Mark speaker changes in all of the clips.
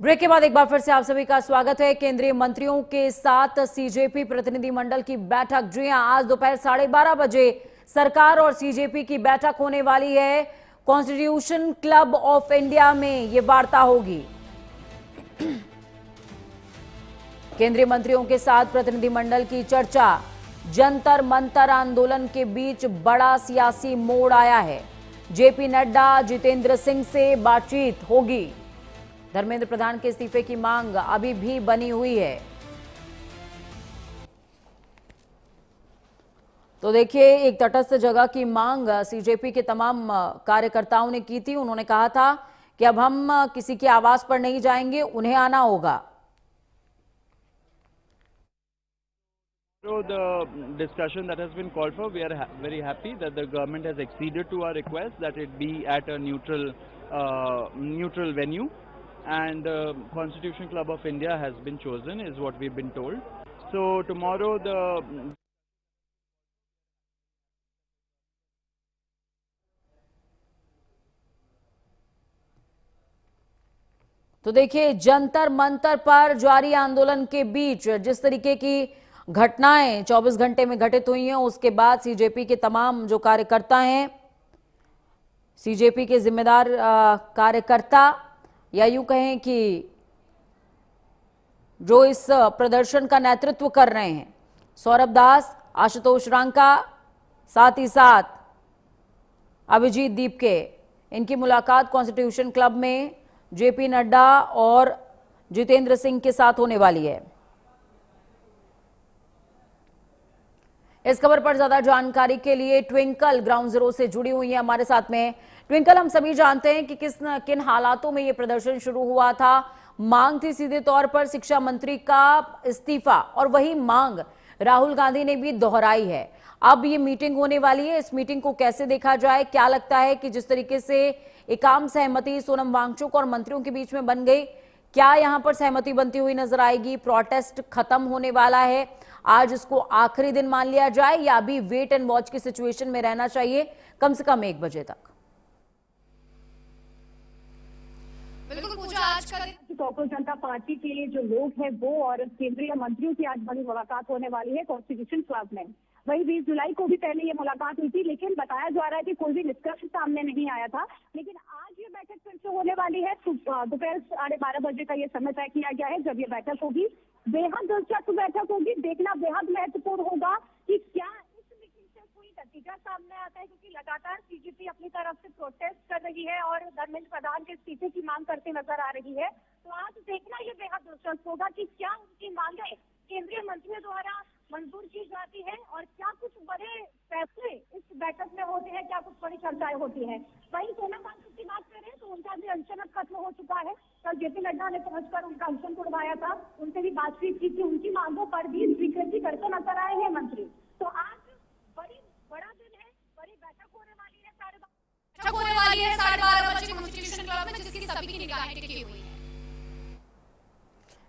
Speaker 1: Break के बाद एक बार फिर से आप सभी का स्वागत है। केंद्रीय मंत्रियों के साथ सीजेपी प्रतिनिधिमंडल की बैठक, जी हां, आज दोपहर 12:30 बजे सरकार और सीजेपी की बैठक होने वाली है। कॉन्स्टिट्यूशन क्लब ऑफ इंडिया में ये वार्ता होगी। केंद्रीय मंत्रियों के साथ प्रतिनिधिमंडल की चर्चा। जंतर मंतर आंदोलन के बीच बड़ा सियासी मोड़ आया है। जेपी नड्डा, जितेंद्र सिंह से बातचीत होगी। धर्मेंद्र प्रधान के इस्तीफे की मांग अभी भी बनी हुई है। तो देखिए, एक तटस्थ जगह की मांग सीजेपी के तमाम कार्यकर्ताओं ने की थी। उन्होंने कहा था कि अब हम किसी के आवास पर नहीं जाएंगे, उन्हें आना होगा।
Speaker 2: So the discussion that has been called for, we are very happy that the government has acceded to our request that it be at a neutral venue, and Constitution Club of India has been chosen, is what we've been told. So tomorrow
Speaker 1: तो देखिए, जंतर मंतर पर जारी आंदोलन के बीच जिस तरीके की घटनाएं 24 घंटे में घटित हुई हैं, उसके बाद सीजेपी के तमाम जो कार्यकर्ता हैं, सीजेपी के जिम्मेदार कार्यकर्ता, या यूं कहें कि जो इस प्रदर्शन का नेतृत्व कर रहे हैं, सौरभ दास, आशुतोष रांका, साथ ही साथ अभिजीत दीपके, इनकी मुलाकात कॉन्स्टिट्यूशन क्लब में जेपी नड्डा और जितेंद्र सिंह के साथ होने वाली है। इस खबर पर ज्यादा जानकारी के लिए ट्विंकल ग्राउंड जीरो से जुड़ी हुई है हमारे साथ में। ट्विंकल, हम सभी जानते हैं कि किन हालातों में यह प्रदर्शन शुरू हुआ था। मांग थी सीधे तौर पर शिक्षा मंत्री का इस्तीफा, और वही मांग राहुल गांधी ने भी दोहराई है। अब ये मीटिंग होने वाली है, इस मीटिंग को कैसे देखा जाए? क्या लगता है कि जिस तरीके से एक आम सहमति सोनम वांगचुक और मंत्रियों के बीच में बन गई, क्या यहां पर सहमति बनती हुई नजर आएगी? प्रोटेस्ट खत्म होने वाला है, आज इसको आखिरी दिन मान लिया जाए, या अभी वेट एंड वॉच की सिचुएशन में रहना चाहिए कम से कम 1 बजे तक?
Speaker 3: बिल्कुल पूजा, आज का दिन पॉपुलर जनता पार्टी के जो लोग हैं वो और केंद्रीय मंत्रियों की आज बड़ी मुलाकात होने वाली है कॉन्स्टिट्यूशन क्लब में। वही 20 जुलाई को भी पहले ये मुलाकात हुई थी, लेकिन बताया जा रहा है कि कोई भी निष्कर्ष सामने नहीं आया था। लेकिन आज ये बैठक फिर से होने वाली है। दोपहर 12:30 बजे का ये समय तय किया गया है जब ये बैठक होगी। बेहद दिलचस्प बैठक होगी, देखना बेहद महत्वपूर्ण होगा कि क्या इस मीटिंग से कोई नतीजा सामने आता है, क्योंकि लगातार सीजेपी अपनी तरफ से प्रोटेस्ट कर रही है और धर्मेंद्र प्रधान के इस्तीफे की मांग करते नजर आ रही है। तो आज देखना ये बेहद दिलचस्प होगा कि क्या उनकी मांगे केंद्रीय मंत्रियों द्वारा मंजूर की जाती है और क्या कुछ बड़े फैसले इस बैठक में होते हैं, क्या कुछ बड़ी चर्चाएं होती हैं। वहीं सोनम वांगचुक की बात करें तो उनका भी अनशन अब खत्म हो चुका है। कल जेपी नड्डा ने पहुंचकर उनका अनशन तोड़वाया था, उनसे भी बातचीत की थी, उनकी मांगों पर भी स्वीकृति करते नजर आए हैं मंत्री। तो आज बड़ा दिन है, बड़ी बैठक होने वाली है 12:30 बजे कॉन्स्टिट्यूशन क्लब में, जिसकी सभी की निगाहें टिकी हुई है।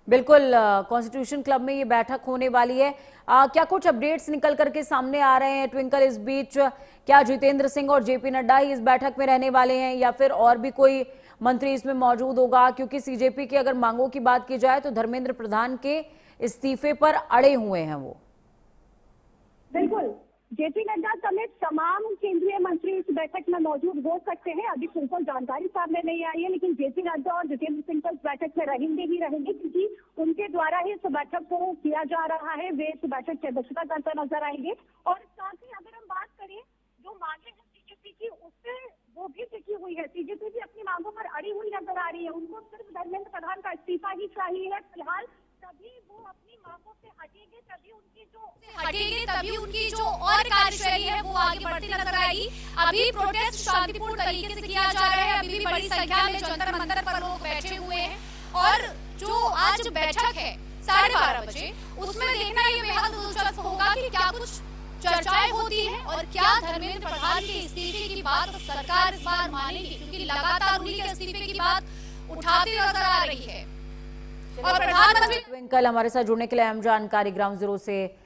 Speaker 1: बिल्कुल, कॉन्स्टिट्यूशन क्लब में ये बैठक होने वाली है। क्या कुछ अपडेट्स निकल करके सामने आ रहे हैं ट्विंकल? इस बीच क्या जितेंद्र सिंह और जेपी नड्डा ही इस बैठक में रहने वाले हैं, या फिर और भी कोई मंत्री इसमें मौजूद होगा? क्योंकि सीजेपी की अगर मांगों की बात की जाए तो धर्मेंद्र प्रधान के इस्तीफे पर अड़े हुए हैं वो।
Speaker 3: बिल्कुल, जेपी नड्डा समेत तमाम केंद्रीय मंत्री इस बैठक में मौजूद हो सकते हैं। अभी बिल्कुल जानकारी सामने नहीं आई है, लेकिन जेपी नड्डा और जितेंद्र सिंह तो इस बैठक में रहेंगे ही रहेंगे, क्योंकि उनके द्वारा ही इस बैठक को किया जा रहा है। वे इस बैठक की अध्यक्षता करते नजर आएंगे। और साथ ही अगर हम बात करें जो मांगे हैं सीजेपी की, उससे वो भी टिकी हुई है। सीजेपी भी अपनी मांगों पर अड़ी हुई नजर आ रही है। उनको सिर्फ धर्मेंद्र प्रधान का इस्तीफा ही चाहिए है फिलहाल। तभी वो अपनी मांगों से हटेंगे, तभी उनकी जो और कार्यशैली है वो आगे बढ़ती नजर आएगी। अभी प्रोटेस्ट शांतिपूर्ण तरीके से किया जा रहा है, अभी भी बड़ी संख्या में जंतर मंतर पर लोग बैठे हुए हैं। और जो आज बैठक है 12:30 बजे, उसमें देखना ये बेहद दिलचस्प होगा कि क्या कुछ चर्चाएं होती हैं और क्या धर्मेंद्र प्रधान के इस्तीफे की बात सरकार इस बार मानेगी, क्योंकि लगातार उन्हीं के इस्तीफे की बात उठाती नजर आ रही है। और प्रधानमंत्री
Speaker 1: ट्विंकल हमारे साथ जुड़ने के लिए अहम जानकारी ग्राउंड जीरो से